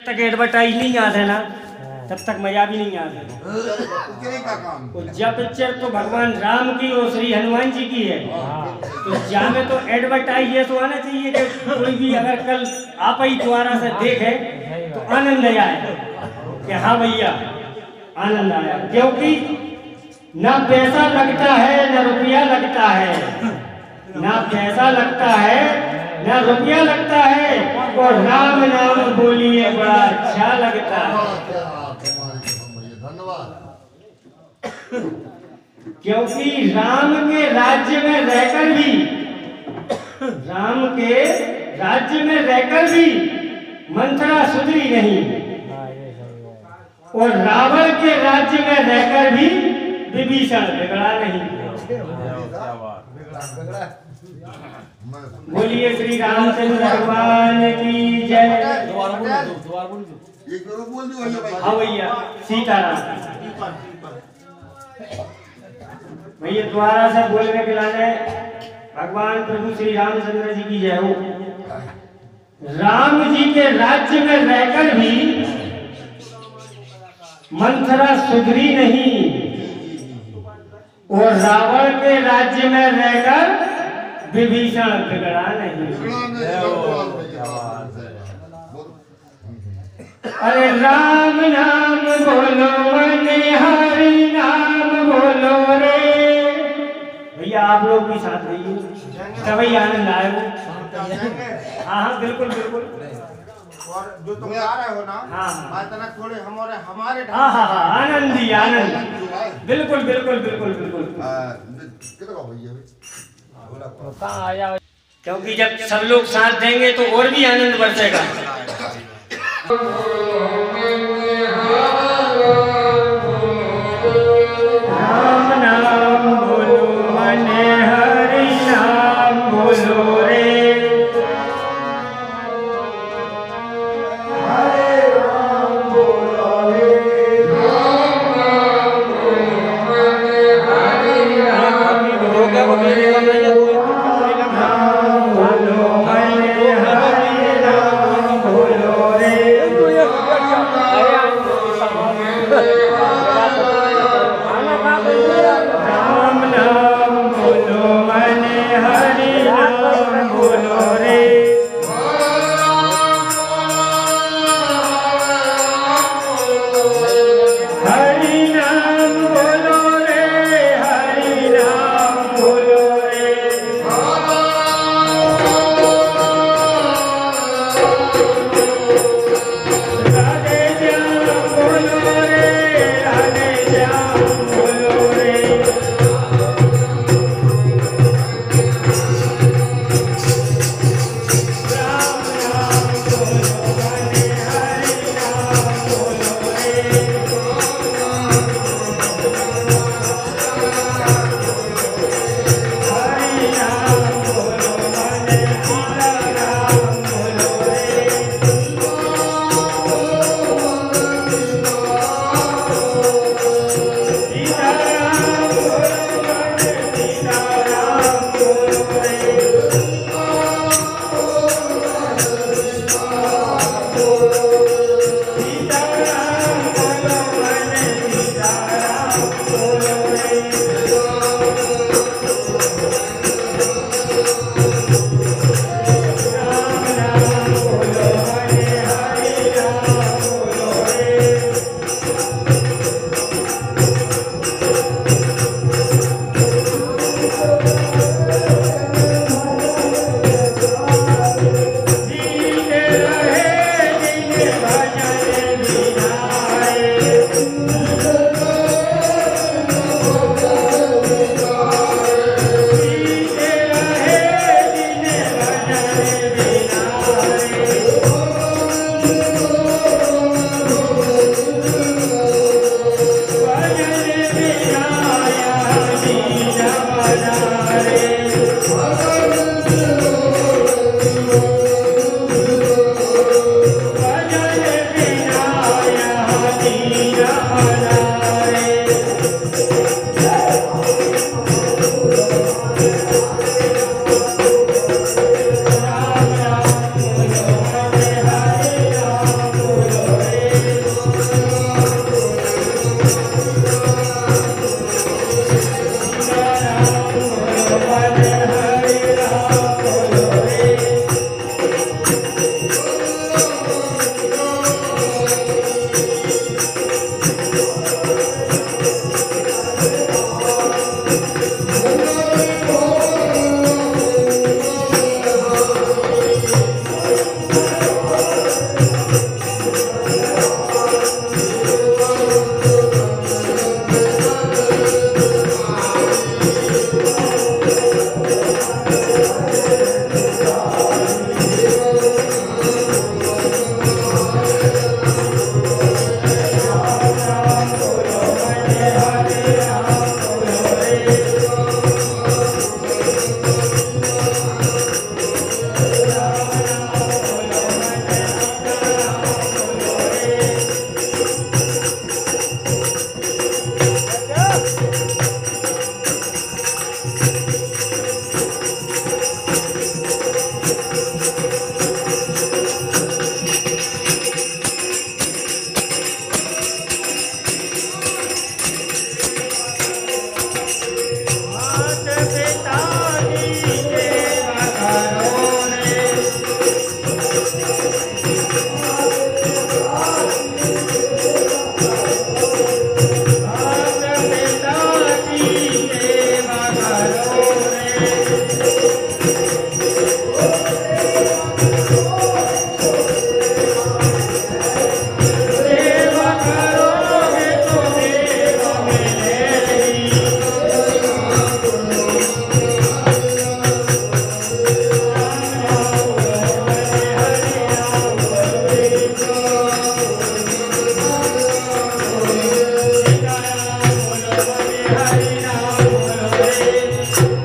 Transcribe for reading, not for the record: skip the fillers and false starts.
तक एडवर्टाइज नहीं याद है ना तब तक मजा भी नहीं याद है। जब पिक्चर तो भगवान राम की और श्री हनुमान जी की है तो जा में तो एडवर्टाइज ये तो आना चाहिए कि कोई भी अगर कल आप ही दोबारा से देखे तो आनंद आए कि हाँ भैया आनंद आया, क्योंकि ना पैसा लगता है ना रुपया लगता है, ना पैसा लगता है ना रुपया लगता है और राम नाम बोलिए बड़ा अच्छा लगता है। क्योंकि राम के राज्य में रहकर भी मंथरा सुधरी नहीं और रावण के राज्य में रहकर भी विभीषण बिगड़ा नहीं। बोलिए श्री रामचंद्र भगवान की जय। हाँ भैया सीताराम भैया द्वारा से बोलने के लाने भगवान प्रभु श्री रामचंद्र जी की जय हो। राम जी के राज्य में रहकर भी मंथरा सुधरी नहीं और रावण के राज्य में रहकर विभीषण बिगड़ा नहीं। अरे राम नाम बोलो मने हरि नाम बोलो रे। भैया आप लोग भी साथ रहिए तभी आनंद आएगा। हाँ बिल्कुल बिल्कुल। और जो तुम गा रहे हो ना थोड़े हमारे हाँ आनंद ही आनंद। बिल्कुल बिल्कुल बिल्कुल बिल्कुल। क्योंकि जब सब लोग साथ देंगे तो और भी आनंद बरसेगा। राम नाम बोलो मने हरि नाम बोलो रे। है